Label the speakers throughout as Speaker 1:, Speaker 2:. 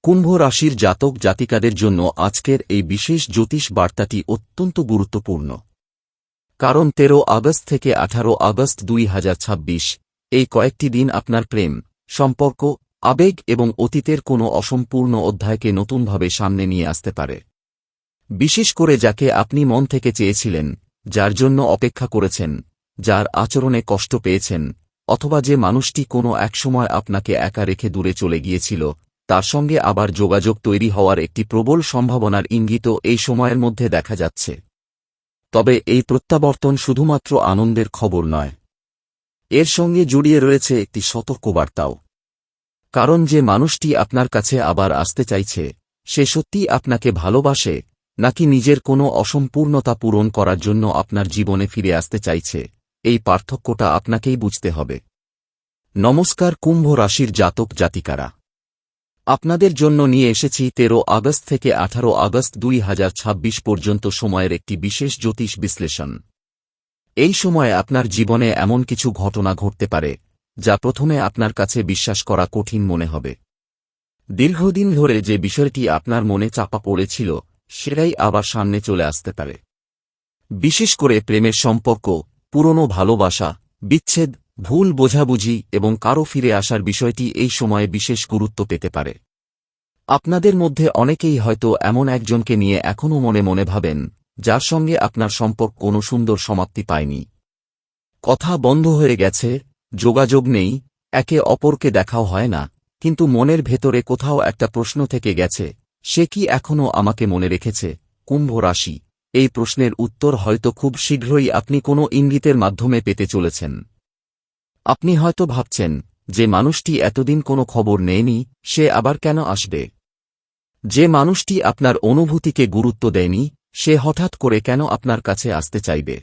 Speaker 1: কুম্ভ রাশির জাতক জাতিকাদের জন্য আজকের এই বিশেষ জ্যোতিষ বার্তাটি অত্যন্ত গুরুত্বপূর্ণ। কারণ 13 আগস্ট থেকে 18 আগস্ট 2026 এই কয়েকটি দিন আপনার প্রেম, সম্পর্ক, আবেগ এবং অতীতের কোনো অসম্পূর্ণ অধ্যায়কে নতুনভাবে সামনে নিয়ে আসতে পারে। বিশেষ করে যাকে আপনি মন থেকে চেয়েছিলেন, যার জন্য অপেক্ষা করেছেন, যার আচরণে কষ্ট পেয়েছেন, অথবা যে মানুষটি কোনো একসময় আপনাকে একা রেখে দূরে চলে গিয়েছিল, তার সঙ্গে আবার যোগাযোগ তৈরি হওয়ার একটি প্রবল সম্ভাবনার ইঙ্গিতও এই সময়ের মধ্যে দেখা যাচ্ছে। তবে এই প্রত্যাবর্তন শুধুমাত্র আনন্দের খবর নয়, এর সঙ্গে জড়িয়ে রয়েছে একটি সতর্কবার্তাও। কারণ যে মানুষটি আপনার কাছে আবার আসতে চাইছে, সে সত্যিই আপনাকে ভালোবাসে, নাকি নিজের কোনো অসম্পূর্ণতা পূরণ করার জন্য আপনার জীবনে ফিরে আসতে চাইছে, এই পার্থক্যটা আপনাকেই বুঝতে হবে। নমস্কার কুম্ভ রাশির জাতক জাতিকারা, আপনাদের জন্য নিয়ে এসেছি 13 আগস্ট থেকে 18 আগস্ট 2026 পর্যন্ত সময়ের একটি বিশেষ জ্যোতিষ বিশ্লেষণ। এই সময়ে আপনার জীবনে এমন কিছু ঘটনা ঘটতে পারে, যা প্রথমে আপনার কাছে বিশ্বাস করা কঠিন মনে হবে। দীর্ঘদিন ধরে যে বিষয়টি আপনার মনে চাপা পড়েছিল, সেটাই আবার সামনে চলে আসতে পারে। বিশেষ করে প্রেমের সম্পর্ক, পুরনো ভালোবাসা, বিচ্ছেদ, ভুল বোঝাবুঝি এবং কারো ফিরে আসার বিষয়টি এই সময়ে বিশেষ গুরুত্ব পেতে পারে। আপনাদের মধ্যে অনেকেই হয়তো এমন একজনকে নিয়ে এখনও মনে মনে ভাবেন, যার সঙ্গে আপনার সম্পর্ক কোনো সুন্দর সমাপ্তি পায়নি। কথা বন্ধ হয়ে গেছে, যোগাযোগ নেই, একে অপরকে দেখাও হয় না, কিন্তু মনের ভেতরে কোথাও একটা প্রশ্ন থেকে গেছে, সে কি এখনও আমাকে মনে রেখেছে? কুম্ভ রাশি, এই প্রশ্নের উত্তর হয়তো খুব শীঘ্রই আপনি কোনো ইঙ্গিতের মাধ্যমে পেতে চলেছেন। আপনি হয়তো ভাবছেন, যে মানুষটি এতদিন কোনো খবর নেয়নি, সে আবার কেন আসবে? যে মানুষটি আপনার অনুভূতিকে গুরুত্ব দেয়নি, সে হঠাৎ করে কেন আপনার কাছে আসতে চাইবে?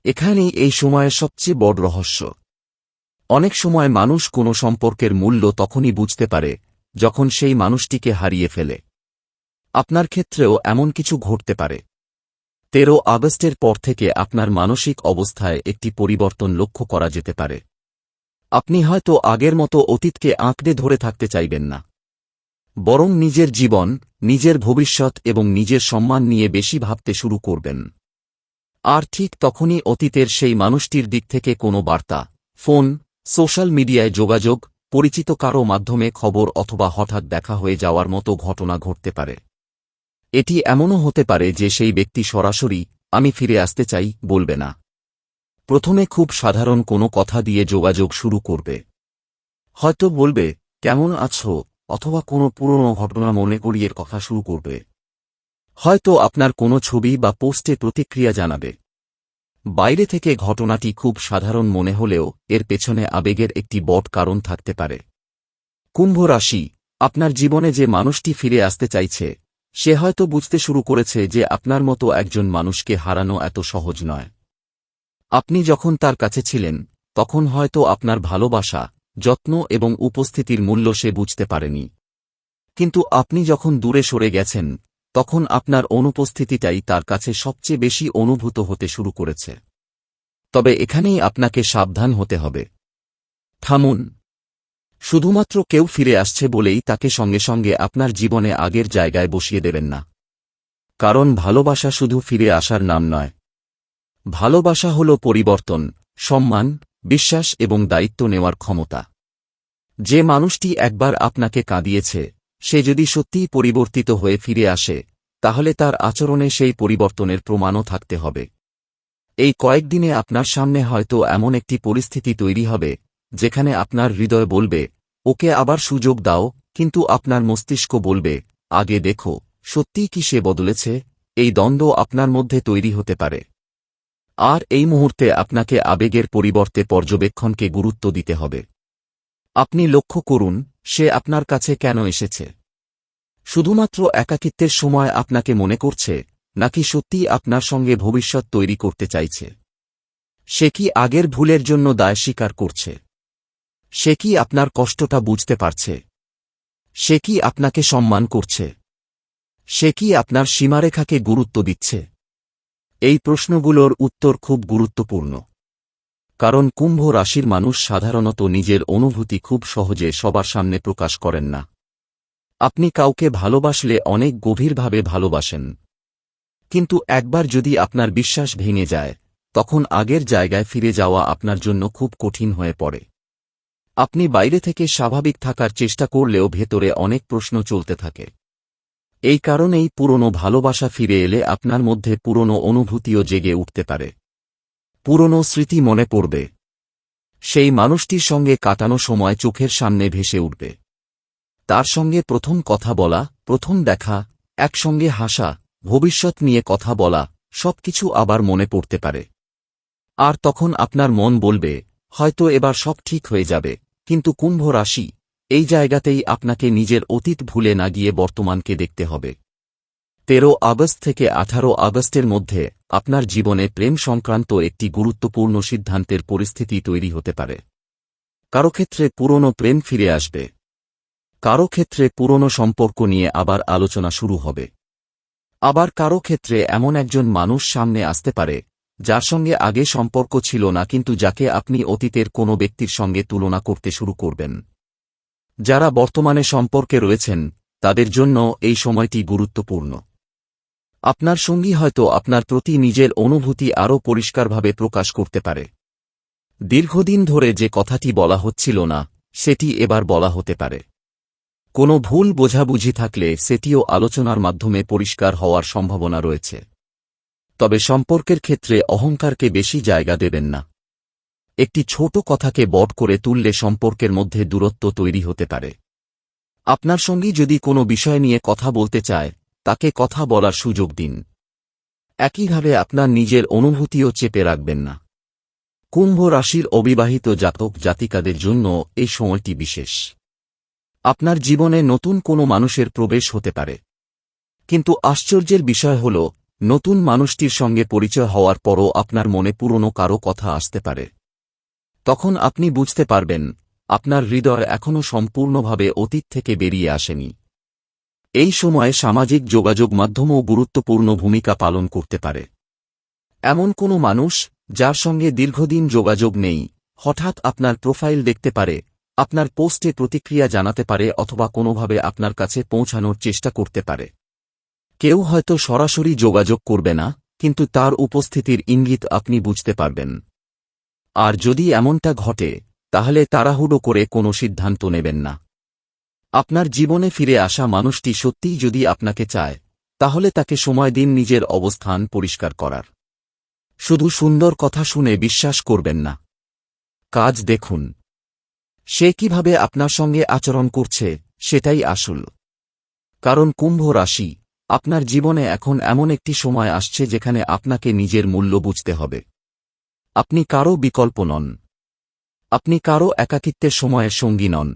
Speaker 1: এখানেই এই সময়ের সবচেয়ে বড় রহস্য। অনেক সময় মানুষ কোনো সম্পর্কের মূল্য তখনই বুঝতে পারে, যখন সেই মানুষটিকে হারিয়ে ফেলে। আপনার ক্ষেত্রেও এমন কিছু ঘটতে পারে। 13 আগস্টের পর থেকে আপনার মানসিক অবস্থায় একটি পরিবর্তন লক্ষ্য করা যেতে পারে। আপনি হয়তো আগের মতো অতীতকে আঁকড়ে ধরে থাকতে চাইবেন না, বরং নিজের জীবন, নিজের ভবিষ্যৎ এবং নিজের সম্মান নিয়ে বেশি ভাবতে শুরু করবেন। আর ঠিক তখনই অতীতের সেই মানুষটির দিক থেকে কোনো বার্তা, ফোন, সোশ্যাল মিডিয়ায় যোগাযোগ, পরিচিত কারও মাধ্যমে খবর অথবা হঠাৎ দেখা হয়ে যাওয়ার মতো ঘটনা ঘটতে পারে। এটি এমনও হতে পারে যে সেই ব্যক্তি সরাসরি "আমি ফিরে আসতে চাই" বলবে না। প্রথমে খুব সাধারণ কোনো কথা দিয়ে যোগাযোগ শুরু করবে। হয়তো বলবে, "কেমন আছো?" অথবা কোনো পুরনো ঘটনা মনে করিয়ে কথা শুরু করবে। হয়তো আপনার কোনো ছবি বা পোস্টে প্রতিক্রিয়া জানাবে। বাইরে থেকে ঘটনাটি খুব সাধারণ মনে হলেও এর পেছনে আবেগের একটি বড় কারণ থাকতে পারে। কুম্ভ রাশি, আপনার জীবনে যে মানুষটি ফিরে আসতে চাইছে, সে হয়তো বুঝতে শুরু করেছে যে আপনার মতো একজন মানুষকে হারানো এত সহজ নয়। আপনি যখন তার কাছে ছিলেন, তখন হয়তো আপনার ভালোবাসা, যত্ন এবং উপস্থিতির মূল্য সে বুঝতে পারেনি। কিন্তু আপনি যখন দূরে সরে গেছেন, তখন আপনার অনুপস্থিতিটাই তার কাছে সবচেয়ে বেশি অনুভূত হতে শুরু করেছে। তবে এখানেই আপনাকে সাবধান হতে হবে। থামুন। শুধুমাত্র কেউ ফিরে আসছে বলেই তাকে সঙ্গে সঙ্গে আপনার জীবনে আগের জায়গায় বসিয়ে দেবেন না। কারণ ভালোবাসা শুধু ফিরে আসার নাম নয়। ভালোবাসা হল পরিবর্তন, সম্মান, বিশ্বাস এবং দায়িত্ব নেওয়ার ক্ষমতা। যে মানুষটি একবার আপনাকে কাঁদিয়েছে, সে যদি সত্যিই পরিবর্তিত হয়ে ফিরে আসে, তাহলে তার আচরণে সেই পরিবর্তনের প্রমাণও থাকতে হবে। এই কয়েকদিনে আপনার সামনে হয়তো এমন একটি পরিস্থিতি তৈরি হবে, যেখানে আপনার হৃদয় বলবে, "ওকে আবার সুযোগ দাও", কিন্তু আপনার মস্তিষ্ক বলবে, "আগে দেখো, সত্যিই কি সে বদলেছে?" এই দ্বন্দ্ব আপনার মধ্যে তৈরি হতে পারে। আর এই মুহূর্তে আপনাকে আবেগের পরিবর্তে পর্যবেক্ষণকে গুরুত্ব দিতে হবে। আপনি লক্ষ্য করুন, সে আপনার কাছে কেন এসেছে। শুধুমাত্র একাকিত্বের সময় আপনাকে মনে করছে, নাকি সত্যিই আপনার সঙ্গে ভবিষ্যৎ তৈরি করতে চাইছে? সে কি আগের ভুলের জন্য দায় স্বীকার করছে? সে কি আপনার কষ্টটা বুঝতে পারছে? সে কি আপনাকে সম্মান করছে? সে কি আপনার সীমারেখাকে গুরুত্ব দিচ্ছে? এই প্রশ্নগুলোর উত্তর খুব গুরুত্বপূর্ণ। কারণ কুম্ভ রাশির মানুষ সাধারণত নিজের অনুভূতি খুব সহজে সবার সামনে প্রকাশ করেন না। আপনি কাউকে ভালোবাসলে অনেক গভীরভাবে ভালোবাসেন, কিন্তু একবার যদি আপনার বিশ্বাস ভেঙে যায়, তখন আগের জায়গায় ফিরে যাওয়া আপনার জন্য খুব কঠিন হয়ে পড়ে। আপনি বাইরে থেকে স্বাভাবিক থাকার চেষ্টা করলেও ভেতরে অনেক প্রশ্ন চলতে থাকে। এই কারণেই পুরনো ভালোবাসা ফিরে এলে আপনার মধ্যে পুরনো অনুভূতিও জেগে উঠতে পারে। পুরনো স্মৃতি মনে পড়বে। সেই মানুষটির সঙ্গে কাটানো সময় চোখের সামনে ভেসে উঠবে। তার সঙ্গে প্রথম কথা বলা, প্রথম দেখা, একসঙ্গে হাসা, ভবিষ্যৎ নিয়ে কথা বলা, সবকিছু আবার মনে পড়তে পারে। আর তখন আপনার মন বলবে, হয়তো এবার সব ঠিক হয়ে যাবে। কিন্তু কুম্ভ রাশি, এই জায়গাতেই আপনাকে নিজের অতীত ভুলে না গিয়ে বর্তমানকে দেখতে হবে। 13 আগস্ট থেকে 18 আগস্টের মধ্যে আপনার জীবনে প্রেম সংক্রান্ত একটি গুরুত্বপূর্ণ সিদ্ধান্তের পরিস্থিতি তৈরি হতে পারে। কারো ক্ষেত্রে পুরনো প্রেম ফিরে আসবে। কারো ক্ষেত্রে পুরনো সম্পর্ক নিয়ে আবার আলোচনা শুরু হবে। আবার কারো ক্ষেত্রে এমন একজন মানুষ সামনে আসতে পারে, যার সঙ্গে আগে সম্পর্ক ছিল না কিন্তু যাকে আপনি অতীতের কোনো ব্যক্তির সঙ্গে তুলনা করতে শুরু করবেন। যারা বর্তমানে সম্পর্কে রয়েছেন, তাদের জন্য এই সময়টি গুরুত্বপূর্ণ। আপনার সঙ্গী হয়তো আপনার প্রতি নিজের অনুভূতি আরও পরিষ্কারভাবে প্রকাশ করতে পারে। দীর্ঘদিন ধরে যে কথাটি বলা হচ্ছিল না, সেটি এবার বলা হতে পারে। কোনো ভুল বোঝাবুঝি থাকলে সেটিও আলোচনার মাধ্যমে পরিষ্কার হওয়ার সম্ভাবনা রয়েছে। তবে সম্পর্কের ক্ষেত্রে অহংকারকে বেশি জায়গা দেবেন না। একটি ছোট কথাকে বড় করে তুললে সম্পর্কের মধ্যে দূরত্ব তৈরি হতে পারে। আপনার সঙ্গী যদি কোনো বিষয় নিয়ে কথা বলতে চায়, তাকে কথা বলার সুযোগ দিন। একইভাবে আপনার নিজের অনুভূতিও চেপে রাখবেন না। কুম্ভ রাশির অবিবাহিত জাতক জাতিকাদের জন্য এই সময়টি বিশেষ। আপনার জীবনে নতুন কোনো মানুষের প্রবেশ হতে পারে। কিন্তু আশ্চর্যের বিষয় হল, নতুন মানুষটির সঙ্গে পরিচয় হওয়ার পরও আপনার মনে পুরনো কারো কথা আসতে পারে। তখন আপনি বুঝতে পারবেন, আপনার হৃদয় এখনও সম্পূর্ণভাবে অতীত থেকে বেরিয়ে আসেনি। এই সময়ে সামাজিক যোগাযোগ মাধ্যমও গুরুত্বপূর্ণ ভূমিকা পালন করতে পারে। এমন কোনো মানুষ, যার সঙ্গে দীর্ঘদিন যোগাযোগ নেই, হঠাৎ আপনার প্রোফাইল দেখতে পারে, আপনার পোস্টে প্রতিক্রিয়া জানাতে পারে অথবা কোনোভাবে আপনার কাছে পৌঁছানোর চেষ্টা করতে পারে। কেউ হয়তো সরাসরি যোগাযোগ করবে না, কিন্তু তার উপস্থিতির ইঙ্গিত আপনি বুঝতে পারবেন। আর যদি এমনটা ঘটে, তাহলে তাড়াহুড়ো করে কোনো সিদ্ধান্ত নেবেন না। আপনার জীবনে ফিরে আসা মানুষটি সত্যিই যদি আপনাকে চায়, তাহলে তাকে সময় দিন নিজের অবস্থান পরিষ্কার করার। শুধু সুন্দর কথা শুনে বিশ্বাস করবেন না। কাজ দেখুন। সে কিভাবে আপনার সঙ্গে আচরণ করছে, সেটাই আসল। কারণ কুম্ভ রাশি, আপনার জীবনে এখন এমন একটি সময় আসছে যেখানে আপনাকে নিজের মূল্য বুঝতে হবে। আপনি কারও বিকল্প নন। আপনি কারও একাকিত্বের সময়ের সঙ্গী নন।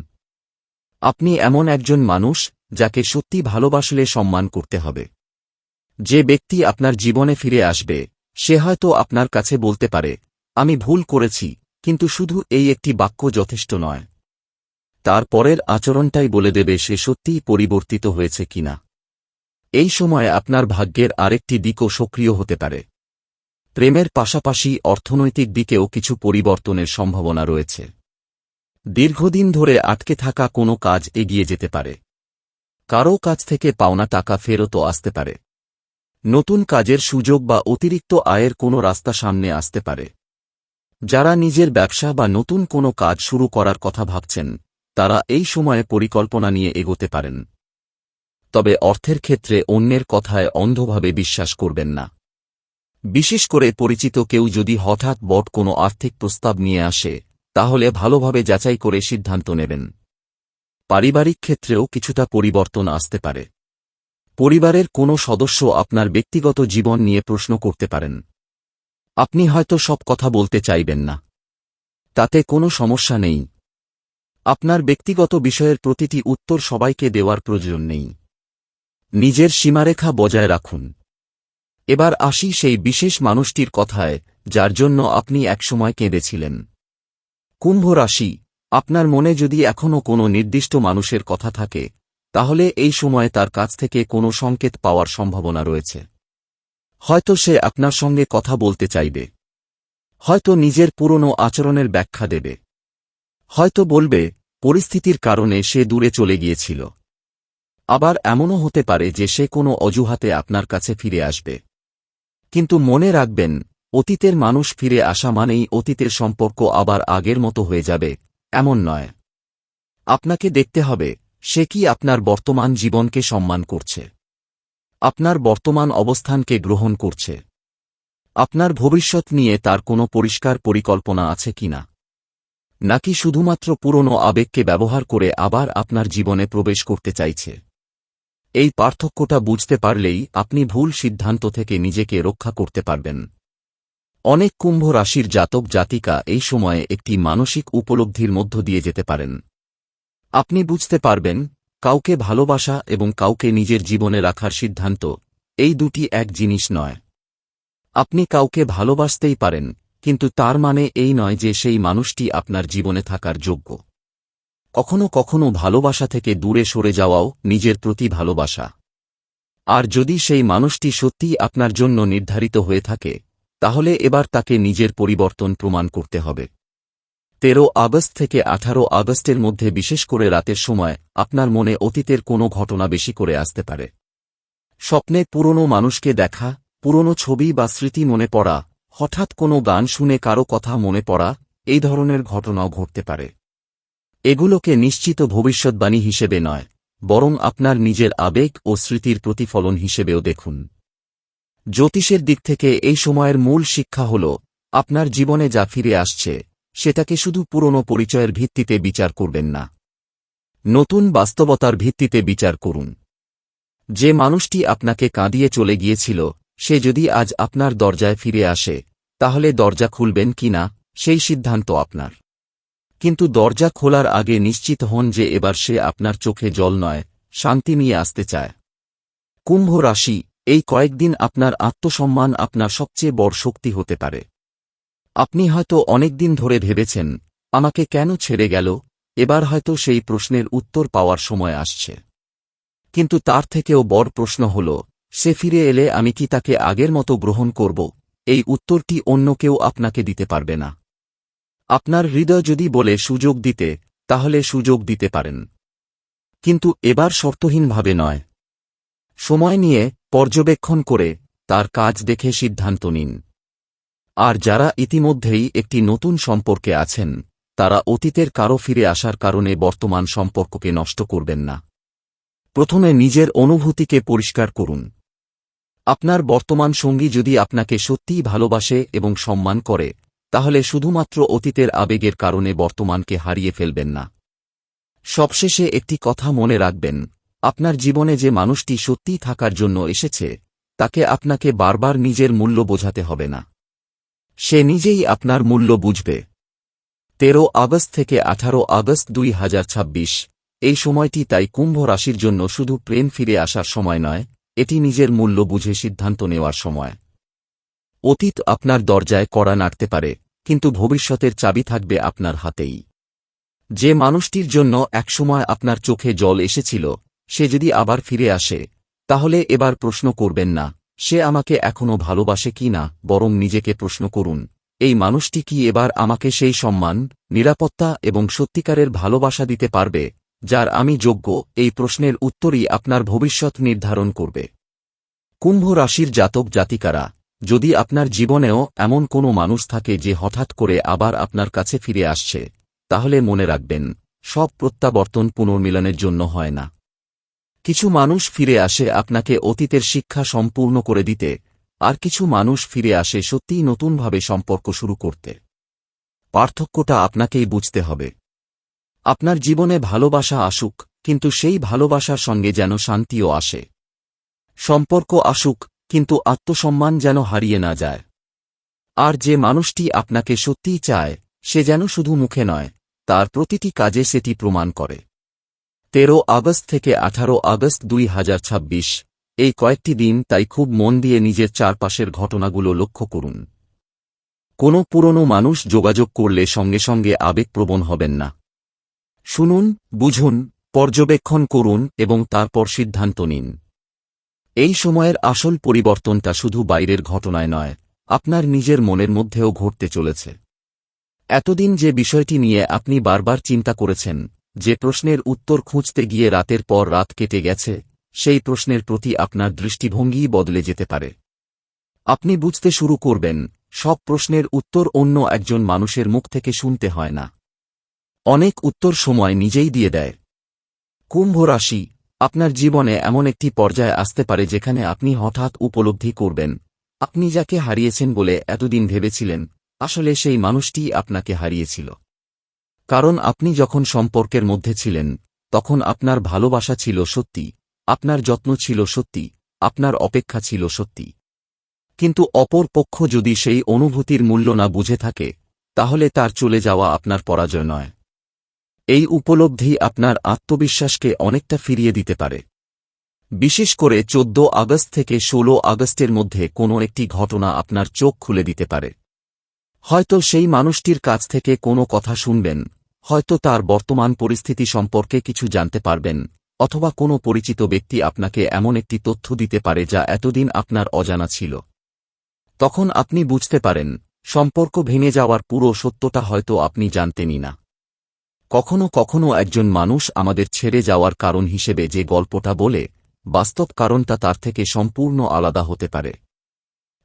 Speaker 1: আপনি এমন একজন মানুষ, যাকে সত্যি ভালোবাসলে সম্মান করতে হবে। যে ব্যক্তি আপনার জীবনে ফিরে আসবে, সে হয়তো আপনার কাছে বলতে পারে, আমি ভুল করেছি, কিন্তু শুধু এই একটি বাক্য যথেষ্ট নয়। তার পরের আচরণটাই বলে দেবে সে সত্যিই পরিবর্তিত হয়েছে কিনা। এই সময়ে আপনার ভাগ্যের আরেকটি দিকও সক্রিয় হতে পারে। প্রেমের পাশাপাশি অর্থনৈতিক দিকেও কিছু পরিবর্তনের সম্ভাবনা রয়েছে। দীর্ঘদিন ধরে আটকে থাকা কোনো কাজ এগিয়ে যেতে পারে। কারও কাছ থেকে পাওনা টাকা ফেরতও আসতে পারে। নতুন কাজের সুযোগ বা অতিরিক্ত আয়ের কোনো রাস্তা সামনে আসতে পারে। যারা নিজের ব্যবসা বা নতুন কোনো কাজ শুরু করার কথা ভাবছেন, তারা এই সময়ে পরিকল্পনা নিয়ে এগোতে পারেন। তবে অর্থের ক্ষেত্রে অন্যের কথায় অন্ধভাবে বিশ্বাস করবেন না। বিশেষ করে পরিচিত কেউ যদি হঠাৎ বড় কোনো আর্থিক প্রস্তাব নিয়ে আসে, তাহলে ভালোভাবে যাচাই করে সিদ্ধান্ত নেবেন। পারিবারিক ক্ষেত্রেও কিছুটা পরিবর্তন আসতে পারে। পরিবারের কোনো সদস্য আপনার ব্যক্তিগত জীবন নিয়ে প্রশ্ন করতে পারেন। আপনি হয়তো সব কথা বলতে চাইবেন না। তাতে কোনো সমস্যা নেই। আপনার ব্যক্তিগত বিষয়ের প্রতিটি উত্তর সবাইকে দেওয়ার প্রয়োজন নেই। নিজের সীমারেখা বজায় রাখুন। এবার আসি সেই বিশেষ মানুষটির কথায়, যার জন্য আপনি একসময় কেঁদেছিলেন। কুম্ভ রাশি, আপনার মনে যদি এখনও কোনো নির্দিষ্ট মানুষের কথা থাকে, তাহলে এই সময়ে তার কাছ থেকে কোনো সংকেত পাওয়ার সম্ভাবনা রয়েছে। হয়তো সে আপনার সঙ্গে কথা বলতে চাইবে। হয়তো নিজের পুরনো আচরণের ব্যাখ্যা দেবে। হয়তো বলবে, পরিস্থিতির কারণে সে দূরে চলে গিয়েছিল। আবার এমনও হতে পারে যে সে কোনো অজুহাতে আপনার কাছে ফিরে আসবে। কিন্তু মনে রাখবেন, অতীতের মানুষ ফিরে আসা মানেই অতীতের সম্পর্ক আবার আগের মতো হয়ে যাবে, এমন নয়। আপনাকে দেখতে হবে সে কি আপনার বর্তমান জীবনকে সম্মান করছে, আপনার বর্তমান অবস্থানকে গ্রহণ করছে, আপনার ভবিষ্যৎ নিয়ে তার কোনো পরিষ্কার পরিকল্পনা আছে কিনা, নাকি শুধুমাত্র পুরনো আবেগকে ব্যবহার করে আবার আপনার জীবনে প্রবেশ করতে চাইছে। এই পার্থক্যটা বুঝতে পারলেই আপনি ভুল সিদ্ধান্ত থেকে নিজেকে রক্ষা করতে পারবেন। অনেক কুম্ভ রাশির জাতক জাতিকা এই সময়ে একটি মানসিক উপলব্ধির মধ্য দিয়ে যেতে পারেন। আপনি বুঝতে পারবেন, কাউকে ভালোবাসা এবং কাউকে নিজের জীবনে রাখার সিদ্ধান্ত, এই দুটি এক জিনিস নয়। আপনি কাউকে ভালোবাসতেই পারেন, কিন্তু তার মানে এই নয় যে সেই মানুষটি আপনার জীবনে থাকার যোগ্য। কখনো কখনো ভালোবাসা থেকে দূরে সরে যাওয়াও নিজের প্রতি ভালোবাসা। আর যদি সেই মানুষটি সত্যিই আপনার জন্য নির্ধারিত হয়ে থাকে, তাহলে এবার তাকে নিজের পরিবর্তন প্রমাণ করতে হবে। 13 আগস্ট থেকে 18 আগস্টের মধ্যে বিশেষ করে রাতের সময় আপনার মনে অতীতের কোনো ঘটনা বেশি করে আসতে পারে। স্বপ্নে পুরনো মানুষকে দেখা, পুরনো ছবি বা স্মৃতি মনে পড়া, হঠাৎ কোনো গান শুনে কারো কথা মনে পড়া, এই ধরনের ঘটনাও ঘটতে পারে। এগুলোকে নিশ্চিত ভবিষ্যৎবাণী হিসেবে নয়, বরং আপনার নিজের আবেগ ও স্মৃতির প্রতিফলন হিসেবেও দেখুন। জ্যোতিষের দিক থেকে এই সময়ের মূল শিক্ষা হল, আপনার জীবনে যা ফিরে আসছে সেটাকে শুধু পুরনো পরিচয়ের ভিত্তিতে বিচার করবেন না, নতুন বাস্তবতার ভিত্তিতে বিচার করুন। যে মানুষটি আপনাকে কাঁদিয়ে চলে গিয়েছিল, সে যদি আজ আপনার দরজায় ফিরে আসে, তাহলে দরজা খুলবেন কিনা সেই সিদ্ধান্ত আপনার। কিন্তু দরজা খোলার আগে নিশ্চিত হন যে এবার সে আপনার চোখে জল নয়, শান্তি নিয়ে আসতে চায়। কুম্ভ রাশি, এই কয়েকদিন আপনার আত্মসম্মান আপনার সবচেয়ে বড় শক্তি হতে পারে। আপনি হয়তো অনেকদিন ধরে ভেবেছেন, আমাকে কেন ছেড়ে গেল, এবার হয়তো সেই প্রশ্নের উত্তর পাওয়ার সময় আসছে। কিন্তু তার থেকেও বড় প্রশ্ন হল, সে ফিরে এলে আমি কি তাকে আগের মতো গ্রহণ করব? এই উত্তরটি অন্য কেউ আপনাকে দিতে পারবে না। আপনার হৃদয় যদি বলে সুযোগ দিতে, তাহলে সুযোগ দিতে পারেন। কিন্তু এবার শর্তহীনভাবে নয়। সময় নিয়ে, পর্যবেক্ষণ করে, তার কাজ দেখে সিদ্ধান্ত নিন। আর যারা ইতিমধ্যেই একটি নতুন সম্পর্কে আছেন, তারা অতীতের কারো ফিরে আসার কারণে বর্তমান সম্পর্ককে নষ্ট করবেন না। প্রথমে নিজের অনুভূতিকে পরিষ্কার করুন। আপনার বর্তমান সঙ্গী যদি আপনাকে সত্যিই ভালোবাসে এবং সম্মান করে, তাহলে শুধুমাত্র অতীতের আবেগের কারণে বর্তমানকে হারিয়ে ফেলবেন না। সবশেষে একটি কথা মনে রাখবেন, আপনার জীবনে যে মানুষটি সত্যিই থাকার জন্য এসেছে, তাকে আপনাকে বারবার নিজের মূল্য বোঝাতে হবে না। সে নিজেই আপনার মূল্য বুঝবে। 13 আগস্ট থেকে 18 আগস্ট 2026, এই সময়টি তাই কুম্ভ রাশির জন্য শুধু প্রেম ফিরে আসার সময় নয়, এটি নিজের মূল্য বুঝে সিদ্ধান্ত নেওয়ার সময়। অতীত আপনার দরজায় কড়া নাড়তে পারে, কিন্তু ভবিষ্যতের চাবি থাকবে আপনার হাতেই। যে মানুষটির জন্য একসময় আপনার চোখে জল এসেছিল, সে যদি আবার ফিরে আসে, তাহলে এবার প্রশ্ন করবেন না, সে আমাকে এখনো ভালোবাসে কি না, বরং নিজেকে প্রশ্ন করুন, এই মানুষটি কি এবার আমাকে সেই সম্মান, নিরাপত্তা এবং সত্যিকারের ভালোবাসা দিতে পারবে, যার আমি যোগ্য? এই প্রশ্নের উত্তরই আপনার ভবিষ্যৎ নির্ধারণ করবে। কুম্ভ রাশির জাতক জাতিকারা, যদি আপনার জীবনেও এমন কোনো মানুষ থাকে যে হঠাৎ করে আবার আপনার কাছে ফিরে আসছে, তাহলে মনে রাখবেন, সব প্রত্যাবর্তন পুনর্মিলনের জন্য হয় না। কিছু মানুষ ফিরে আসে আপনাকে অতীতের শিক্ষা সম্পূর্ণ করে দিতে, আর কিছু মানুষ ফিরে আসে সত্যিই নতুনভাবে সম্পর্ক শুরু করতে। পার্থক্যটা আপনাকেই বুঝতে হবে। আপনার জীবনে ভালোবাসা আসুক, কিন্তু সেই ভালোবাসার সঙ্গে যেন শান্তিও আসে। সম্পর্ক আসুক, কিন্তু আত্মসম্মান যেন হারিয়ে না যায়। আর যে মানুষটি আপনাকে সত্যিই চায়, সে যেন শুধু মুখে নয়, তার প্রতিটি কাজে সেটি প্রমাণ করে। 13 আগস্ট থেকে 18 আগস্ট 2026, এই কয়েকটি দিন তাই খুব মন দিয়ে নিজের চারপাশের ঘটনাগুলো লক্ষ্য করুন। কোনো পুরনো মানুষ যোগাযোগ করলে সঙ্গে সঙ্গে আবেগপ্রবণ হবেন না। শুনুন, বুঝুন, পর্যবেক্ষণ করুন এবং তারপর সিদ্ধান্ত নিন। এই সময়ের আসল পরিবর্তনটা শুধু বাইরের ঘটনায় নয়, আপনার নিজের মনের মধ্যেও ঘটতে চলেছে। এতদিন যে বিষয়টি নিয়ে আপনি বারবার চিন্তা করেছেন, যে প্রশ্নের উত্তর খুঁজতে গিয়ে রাতের পর রাত কেটে গেছে, সেই প্রশ্নের প্রতি আপনার দৃষ্টিভঙ্গিই বদলে যেতে পারে। আপনি বুঝতে শুরু করবেন, সব প্রশ্নের উত্তর অন্য একজন মানুষের মুখ থেকে শুনতে হয় না। অনেক উত্তর সময় নিজেই দিয়ে দেয়। কুম্ভ রাশি, আপনার জীবনে এমন একটি পর্যায়ে আসতে পারে যেখানে আপনি হঠাৎ উপলব্ধি করবেন, আপনি যাকে হারিয়েছেন বলে এতদিন ভেবেছিলেন, আসলে সেই মানুষটিই আপনাকে হারিয়েছিল। কারণ আপনি যখন সম্পর্কের মধ্যে ছিলেন, তখন আপনার ভালোবাসা ছিল সত্যি, আপনার যত্ন ছিল সত্যি, আপনার অপেক্ষা ছিল সত্যি। কিন্তু অপর পক্ষ যদি সেই অনুভূতির মূল্য না বুঝে থাকে, তাহলে তার চলে যাওয়া আপনার পরাজয় নয়। এই উপলব্ধি আপনার আত্মবিশ্বাসকে অনেকটা ফিরিয়ে দিতে পারে। বিশেষ করে 14 আগস্ট থেকে 16 আগস্টের মধ্যে কোনো একটি ঘটনা আপনার চোখ খুলে দিতে পারে। হয়তো সেই মানুষটির কাছ থেকে কোনো কথা শুনবেন, হয়তো তার বর্তমান পরিস্থিতি সম্পর্কে কিছু জানতে পারবেন, অথবা কোনো পরিচিত ব্যক্তি আপনাকে এমন একটি তথ্য দিতে পারে যা এতদিন আপনার অজানা ছিল। তখন আপনি বুঝতে পারেন, সম্পর্ক ভেঙে যাওয়ার পুরো সত্যটা হয়তো আপনি জানতেনই না। কখনো কখনো একজন মানুষ আমাদের ছেড়ে যাওয়ার কারণ হিসেবে যে গল্পটা বলে, বাস্তব কারণটা তার থেকে সম্পূর্ণ আলাদা হতে পারে।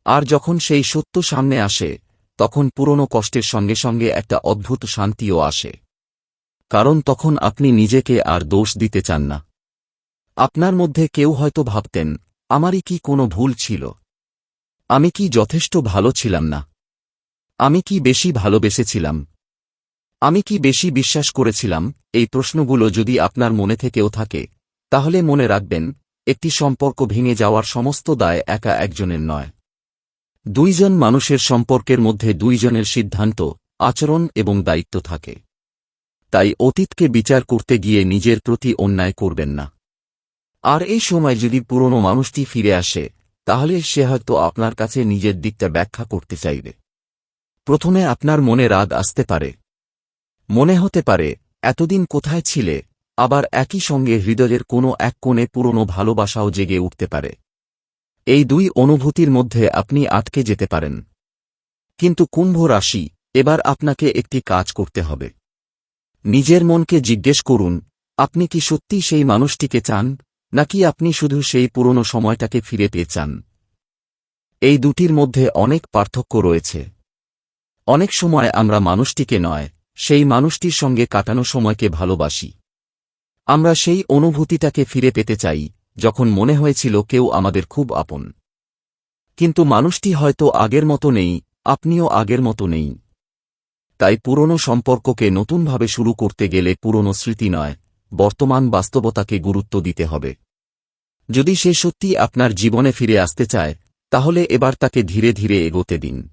Speaker 1: আর যখন সেই সত্য সামনে আসে, তখন পুরনো কষ্টের সঙ্গে সঙ্গে একটা অদ্ভুত শান্তিও আসে। কারণ তখন আপনি নিজেকে আর দোষ দিতে চান না। আপনার মধ্যে কেউ হয়তো ভাবতেন, আমারই কি কোনো ভুল ছিল? আমি কি যথেষ্ট ভালো ছিলাম না? আমি কি বেশি ভালোবেসেছিলাম? আমি কি বেশি বিশ্বাস করেছিলাম? এই প্রশ্নগুলো যদি আপনার মনে থেকেও থাকে, তাহলে মনে রাখবেন, একটি সম্পর্ক ভেঙে যাওয়ার সমস্ত দায় একা একজনের নয়। দুইজন মানুষের সম্পর্কের মধ্যে দুইজনের সিদ্ধান্ত, আচরণ এবং দায়িত্ব থাকে। তাই অতীতকে বিচার করতে গিয়ে নিজের প্রতি অন্যায় করবেন না। আর এই সময় যদি পুরনো মানুষটি ফিরে আসে, তাহলে সে হয়তো আপনার কাছে নিজের দিকটা ব্যাখ্যা করতে চাইবে। প্রথমে আপনার মনে রাগ আসতে পারে। মনে হতে পারে, এতদিন কোথায় ছিলে? আবার একই সঙ্গে হৃদয়ের কোনো এক কোণে পুরনো ভালোবাসাও জেগে উঠতে পারে। এই দুই অনুভূতির মধ্যে আপনি আটকে যেতে পারেন। কিন্তু কুম্ভ রাশি, এবার আপনাকে একটি কাজ করতে হবে। নিজের মনকে জিজ্ঞেস করুন, আপনি কি সত্যি সেই মানুষটিকে চান, নাকি আপনি শুধু সেই পুরনো সময়টাকে ফিরে পেতে চান? এই দুটির মধ্যে অনেক পার্থক্য রয়েছে। অনেক সময় আমরা মানুষটিকে নয়, সেই মানুষটির সঙ্গে কাটানো সময়কে ভালোবাসি। আমরা সেই অনুভূতিটাকে ফিরে পেতে চাই, যখন মনে হয়েছিল কেউ আমাদের খুব আপন। কিন্তু মানুষটি হয়তো আগের মতো নেই, আপনিও আগের মতো নেই। তাই পুরনো সম্পর্ককে নতুনভাবে শুরু করতে গেলে পুরনো স্মৃতি নয়, বর্তমান বাস্তবতাকে গুরুত্ব দিতে হবে। যদি সে সত্যি আপনার জীবনে ফিরে আসতে চায়, তাহলে এবার তাকে ধীরে ধীরে এগোতে দিন।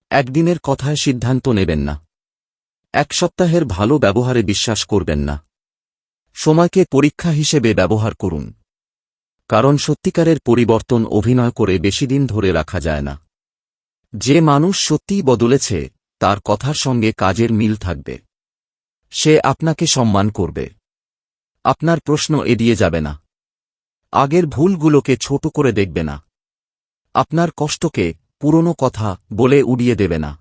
Speaker 1: একদিনের কথায় সিদ্ধান্ত নেবেন না। এক সপ্তাহের ভালো ব্যবহারে বিশ্বাস করবেন না। সময়কে পরীক্ষা হিসেবে ব্যবহার করুন। কারণ সত্যিকারের পরিবর্তন অভিনয় করে বেশিদিন ধরে রাখা যায় না। যে মানুষ সত্যিই বদলেছে, তার কথার সঙ্গে কাজের মিল থাকবে। সে আপনাকে সম্মান করবে। আপনার প্রশ্ন এড়িয়ে যাবে না। আগের ভুলগুলোকে ছোট করে দেখবে না। আপনার কষ্টকে পুরনো কথা বলে উড়িয়ে দেবে না।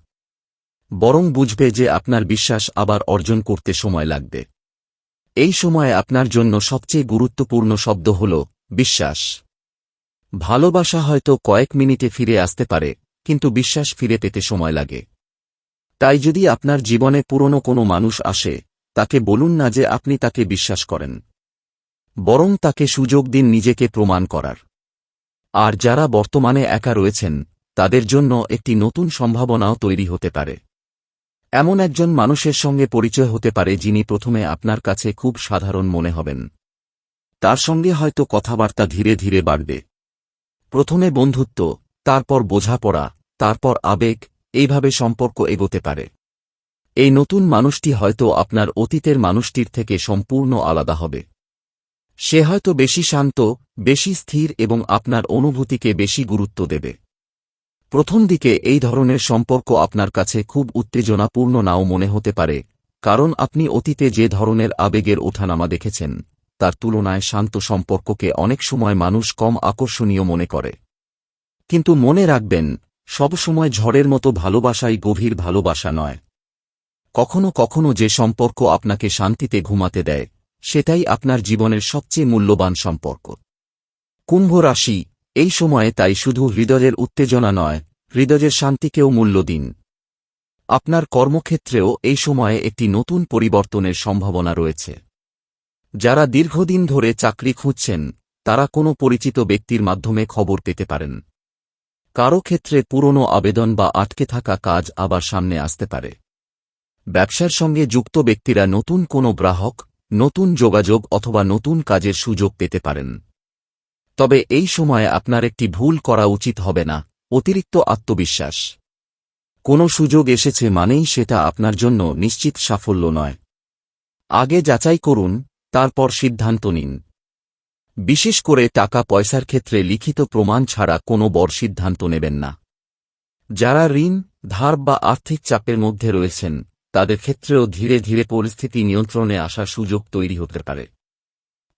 Speaker 1: বরং বুঝবে যে আপনার বিশ্বাস আবার অর্জন করতে সময় লাগবে। এই সময়ে আপনার জন্য সবচেয়ে গুরুত্বপূর্ণ শব্দ হল বিশ্বাস। ভালোবাসা হয়তো কয়েক মিনিটে ফিরে আসতে পারে, কিন্তু বিশ্বাস ফিরে পেতে সময় লাগে। তাই যদি আপনার জীবনে পুরনো কোনো মানুষ আসে, তাকে বলুন না যে আপনি তাকে বিশ্বাস করেন। বরং তাকে সুযোগ দিন নিজেকে প্রমাণ করার। আর যারা বর্তমানে একা রয়েছেন, তাদের জন্য একটি নতুন সম্ভাবনাও তৈরি হতে পারে। এমন একজন মানুষের সঙ্গে পরিচয় হতে পারে যিনি প্রথমে আপনার কাছে খুব সাধারণ মনে হবেন। তার সঙ্গে হয়তো কথাবার্তা ধীরে ধীরে বাড়বে। প্রথমে বন্ধুত্ব, তারপর বোঝাপড়া, তারপর আবেগ, এইভাবে সম্পর্ক এগোতে পারে। এই নতুন মানুষটি হয়তো আপনার অতীতের মানুষটির থেকে সম্পূর্ণ আলাদা হবে। সে হয়তো বেশি শান্ত, বেশি স্থির এবং আপনার অনুভূতিকে বেশি গুরুত্ব দেবে। প্রথম দিকে এই ধরনের সম্পর্ক আপনার কাছে খুব উত্তেজনাপূর্ণ নাও মনে হতে পারে, কারণ আপনি অতীতে যে ধরনের আবেগের ওঠানামা দেখেছেন, তার তুলনায় শান্ত সম্পর্ককে অনেক সময় মানুষ কম আকর্ষণীয় মনে করে। কিন্তু মনে রাখবেন, সব সময় ঝড়ের মতো ভালোবাসাই গভীর ভালোবাসা নয়। কখনো কখনো যে সম্পর্ক আপনাকে শান্তিতে ঘুমাতে দেয় সেটাই আপনার জীবনের সবচেয়ে মূল্যবান সম্পর্ক। কুম্ভ রাশি, এই সময়ে তাই শুধু হৃদয়ের উত্তেজনা নয়, হৃদয়ের শান্তিকেও মূল্য দিন। আপনার কর্মক্ষেত্রেও এই সময়ে একটি নতুন পরিবর্তনের সম্ভাবনা রয়েছে। যারা দীর্ঘদিন ধরে চাকরি খুঁজছেন তারা কোনো পরিচিত ব্যক্তির মাধ্যমে খবর পেতে পারেন। কারও ক্ষেত্রে পুরনো আবেদন বা আটকে থাকা কাজ আবার সামনে আসতে পারে। ব্যবসার সঙ্গে যুক্ত ব্যক্তিরা নতুন কোনো গ্রাহক, নতুন যোগাযোগ অথবা নতুন কাজের সুযোগ পেতে পারেন। তবে এই সময়ে আপনার একটি ভুল করা উচিত হবে না, অতিরিক্ত আত্মবিশ্বাস। কোনো সুযোগ এসেছে মানেই সেটা আপনার জন্য নিশ্চিত সাফল্য নয়। আগে যাচাই করুন, তারপর সিদ্ধান্ত নিন। বিশেষ করে টাকা পয়সার ক্ষেত্রে লিখিত প্রমাণ ছাড়া কোনো বড় সিদ্ধান্ত নেবেন না। যারা ঋণ, ধার বা আর্থিক চাপের মধ্যে রয়েছেন তাদের ক্ষেত্রেও ধীরে ধীরে পরিস্থিতি নিয়ন্ত্রণে আসার সুযোগ তৈরি হতে পারে।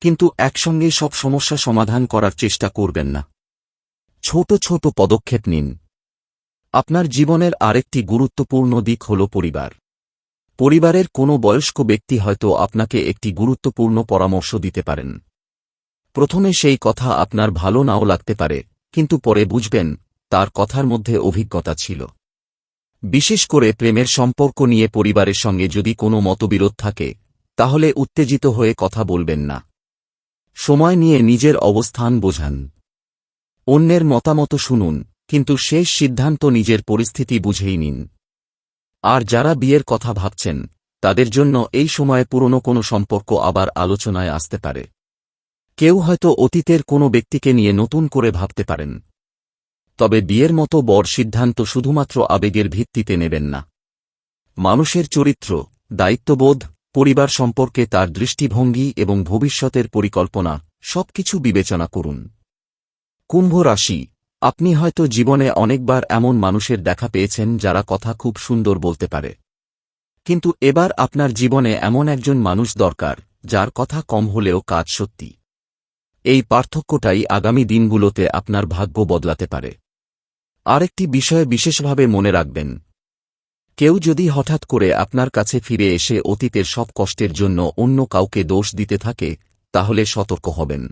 Speaker 1: কিন্তু একসঙ্গে সব সমস্যা সমাধান করার চেষ্টা করবেন না। ছোট ছোট পদক্ষেপ নিন। আপনার জীবনের আরেকটি গুরুত্বপূর্ণ দিক হল পরিবার। পরিবারের কোনো বয়স্ক ব্যক্তি হয়তো আপনাকে একটি গুরুত্বপূর্ণ পরামর্শ দিতে পারেন। প্রথমে সেই কথা আপনার ভালো নাও লাগতে পারে, কিন্তু পরে বুঝবেন তার কথার মধ্যে অভিজ্ঞতা ছিল। বিশেষ করে প্রেমের সম্পর্ক নিয়ে পরিবারের সঙ্গে যদি কোনো মতবিরোধ থাকে তাহলে উত্তেজিত হয়ে কথা বলবেন না। সময় নিয়ে নিজের অবস্থান বোঝান। অন্যের মতামত শুনুন, কিন্তু শেষ সিদ্ধান্ত নিজের পরিস্থিতি বুঝেই নিন। আর যারা বিয়ের কথা ভাবছেন তাদের জন্য এই সময়ে পুরনো কোনো সম্পর্ক আবার আলোচনায় আসতে পারে। কেউ হয়তো অতীতের কোনো ব্যক্তিকে নিয়ে নতুন করে ভাবতে পারেন। তবে বিয়ের মতো বড় সিদ্ধান্ত শুধুমাত্র আবেগের ভিত্তিতে নেবেন না। মানুষের চরিত্র, দায়িত্ববোধ, পরিবার সম্পর্কে তার দৃষ্টিভঙ্গি এবং ভবিষ্যতের পরিকল্পনা সবকিছু বিবেচনা করুন। কুম্ভ রাশি, আপনি হয়তো জীবনে অনেকবার এমন মানুষের দেখা পেয়েছেন যারা কথা খুব সুন্দর বলতে পারে। কিন্তু এবার আপনার জীবনে এমন একজন মানুষ দরকার যার কথা কম হলেও কাজ সত্যি। এই পার্থক্যটাই আগামী দিনগুলোতে আপনার ভাগ্য বদলাতে পারে। আরেকটি বিষয় বিশেষভাবে মনে রাখবেন, কেউ যদি হঠাৎ করে আপনার কাছে ফিরে এসে অতীতের সব কষ্টের জন্য অন্য কাউকে দোষ দিতে থাকে তাহলে সতর্ক হবেন।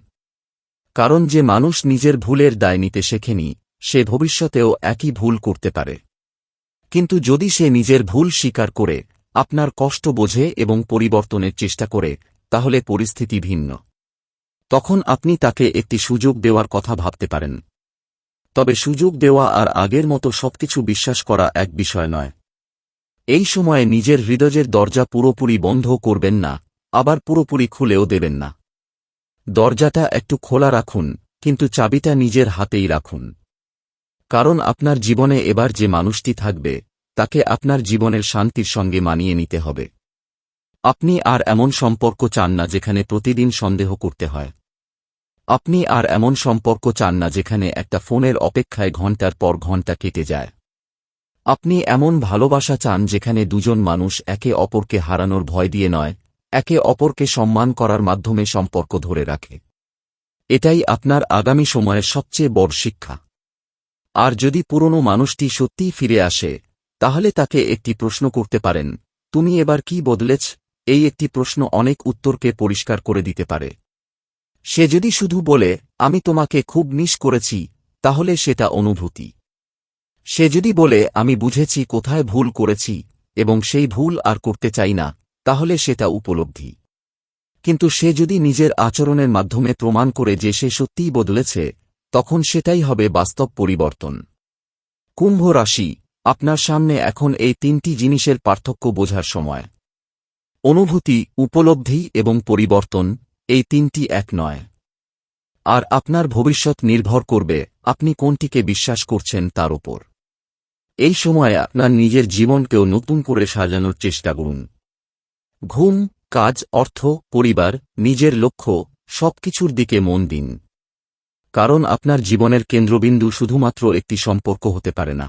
Speaker 1: কারণ যে মানুষ নিজের ভুলের দায় নিতে শেখেনি সে ভবিষ্যতেও একই ভুল করতে পারে। কিন্তু যদি সে নিজের ভুল স্বীকার করে, আপনার কষ্ট বোঝে এবং পরিবর্তনের চেষ্টা করে, তাহলে পরিস্থিতি ভিন্ন। তখন আপনি তাকে একটি সুযোগ দেওয়ার কথা ভাবতে পারেন। তবে সুযোগ দেওয়া আর আগের মতো সবকিছু বিশ্বাস করা এক বিষয় নয়। এই সময়ে নিজের হৃদয়ের দরজা পুরোপুরি বন্ধ করবেন না, আবার পুরোপুরি খুলেও দেবেন না। দরজাটা একটু খোলা রাখুন, কিন্তু চাবিটা নিজের হাতেই রাখুন। কারণ আপনার জীবনে এবার যে মানুষটি থাকবে তাকে আপনার জীবনের শান্তির সঙ্গে মানিয়ে নিতে হবে। আপনি আর এমন সম্পর্ক চান না যেখানে প্রতিদিন সন্দেহ করতে হয়। আপনি আর এমন সম্পর্ক চান না যেখানে একটা ফোনের অপেক্ষায় ঘণ্টার পর ঘণ্টা কেটে যায়। আপনি এমন ভালোবাসা চান যেখানে দুজন মানুষ একে অপরকে হারানোর ভয় দিয়ে নয়, একে অপরকে সম্মান করার মাধ্যমে সম্পর্ক ধরে রাখে। এটাই আপনার আগামী সময়ের সবচেয়ে বড় শিক্ষা। আর যদি পুরনো মানুষটি সত্যিই ফিরে আসে তাহলে তাকে একটি প্রশ্ন করতে পারেন, তুমি এবার কি বদলেছ? এই একটি প্রশ্ন অনেক উত্তরকে পরিষ্কার করে দিতে পারে। সে যদি শুধু বলে আমি তোমাকে খুব মিস করেছি, তাহলে সেটা অনুভূতি। সে যদি বলে আমি বুঝেছি কোথায় ভুল করেছি এবং সেই ভুল আর করতে চাই না, তাহলে সেটা উপলব্ধি। কিন্তু সে যদি নিজের আচরণের মাধ্যমে প্রমাণ করে যে সে সত্যিই বদলেছে, তখন সেটাই হবে বাস্তব পরিবর্তন। কুম্ভ রাশি, আপনার সামনে এখন এই তিনটি জিনিসের পার্থক্য বোঝার সময়। অনুভূতি, উপলব্ধি এবং পরিবর্তন, এই তিনটি এক নয়। আর আপনার ভবিষ্যৎ নির্ভর করবে আপনি কোনটিকে বিশ্বাস করছেন তার উপর। এই সময়ে আপনার নিজের জীবনকেও নতুন করে সাজানোর চেষ্টা করুন। ঘুম, কাজ, অর্থ, পরিবার, নিজের লক্ষ্য সবকিছুর দিকে মন দিন। কারণ আপনার জীবনের কেন্দ্রবিন্দু শুধুমাত্র একটি সম্পর্ক হতে পারে না।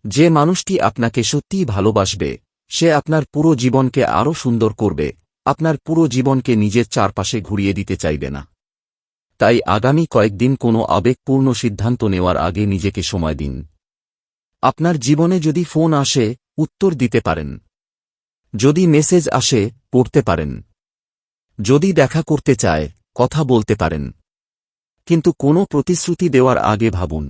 Speaker 1: যে মানুষটি আপনাকে সত্যিই ভালোবাসবে সে আপনার পুরো জীবনকে আরও সুন্দর করবে, আপনার পুরো জীবনকে নিজের চারপাশে ঘুরিয়ে দিতে চাইবে না। তাই আগামী কয়েকদিন কোনো আবেগপূর্ণ সিদ্ধান্ত নেওয়ার আগে নিজেকে সময় দিন। আপনার জীবনে যদি ফোন আসে, উত্তর দিতে পারেন। যদি মেসেজ আসে পড়তে পারেন, যদি দেখা করতে চায় কথা বলতে পারেন, কিন্তু কোনো প্রতিশ্রুতি দেওয়ার আগে ভাবুন।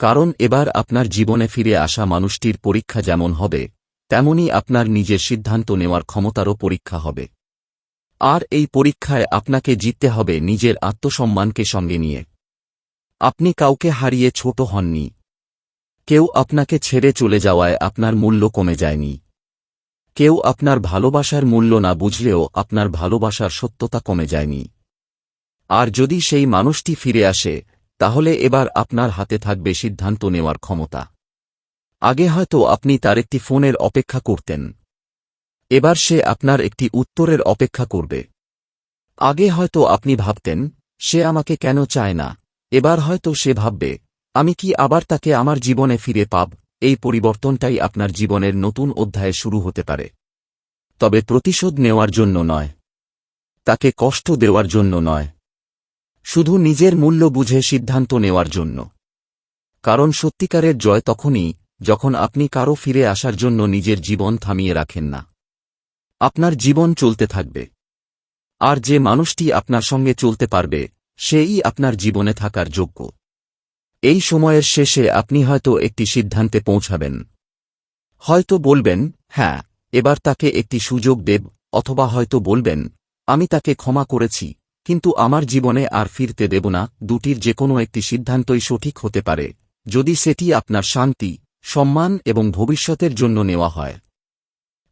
Speaker 1: কারণ এবার আপনার জীবনে ফিরে আসা মানুষটির পরীক্ষা যেমন হবে, তেমনি আপনার নিজের সিদ্ধান্ত নেওয়ার ক্ষমতারও পরীক্ষা হবে। আর এই পরীক্ষায় আপনাকে জিততে হবে নিজের আত্মসম্মানকে সঙ্গে নিয়ে। আপনি কাউকে হারিয়ে ছোট হননি। কেউ আপনাকে ছেড়ে চলে যাওয়ায় আপনার মূল্য কমে যায়নি। কেউ আপনার ভালোবাসার মূল্য না বুঝলেও আপনার ভালোবাসার সত্যতা কমে যায়নি। আর যদি সেই মানুষটি ফিরে আসে, তাহলে এবার আপনার হাতে থাকবে সিদ্ধান্ত নেওয়ার ক্ষমতা। আগে হয়তো আপনি তার একটি ফোনের অপেক্ষা করতেন, এবার সে আপনার একটি উত্তরের অপেক্ষা করবে। আগে হয়তো আপনি ভাবতেন, সে আমাকে কেন চায় না, এবার হয়তো সে ভাববে, আমি কি আবার তাকে আমার জীবনে ফিরে পাব। এই পরিবর্তনটাই আপনার জীবনের নতুন অধ্যায়ে শুরু হতে পারে। তবে প্রতিশোধ নেওয়ার জন্য নয়, তাকে কষ্ট দেওয়ার জন্য নয়, শুধু নিজের মূল্য বুঝে সিদ্ধান্ত নেওয়ার জন্য। কারণ সত্যিকারের জয় তখনই, যখন আপনি কারো ফিরে আসার জন্য নিজের জীবন থামিয়ে রাখেন না। আপনার জীবন চলতে থাকবে, আর যে মানুষটি আপনার সঙ্গে চলতে পারবে, সেই আপনার জীবনে থাকার যোগ্য। এই সময়ের শেষে আপনি হয়তো একটি সিদ্ধান্তে পৌঁছাবেন। হয়তো বলবেন, হ্যাঁ, এবার তাকে একটি সুযোগ দেব, অথবা হয়তো বলবেন, আমি তাকে ক্ষমা করেছি, কিন্তু আমার জীবনে আর ফিরতে দেব না। দুটির যে কোনো একটি সিদ্ধান্তই সঠিক হতে পারে, যদি সেটি আপনার শান্তি, সম্মান এবং ভবিষ্যতের জন্য নেওয়া হয়।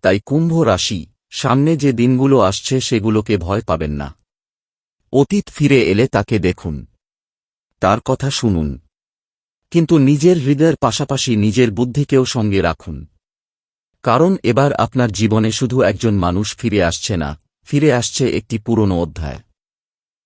Speaker 1: তাই কুম্ভ রাশি, সামনে যে দিনগুলো আসছে সেগুলোকে ভয় পাবেন না। অতীত ফিরে এলে তাকে দেখুন, তার কথা শুনুন, কিন্তু নিজের হৃদয়ের পাশাপাশি নিজের বুদ্ধিকেও সঙ্গে রাখুন। কারণ এবার আপনার জীবনে শুধু একজন মানুষ ফিরে আসছে না, ফিরে আসছে একটি পুরনো অধ্যায়।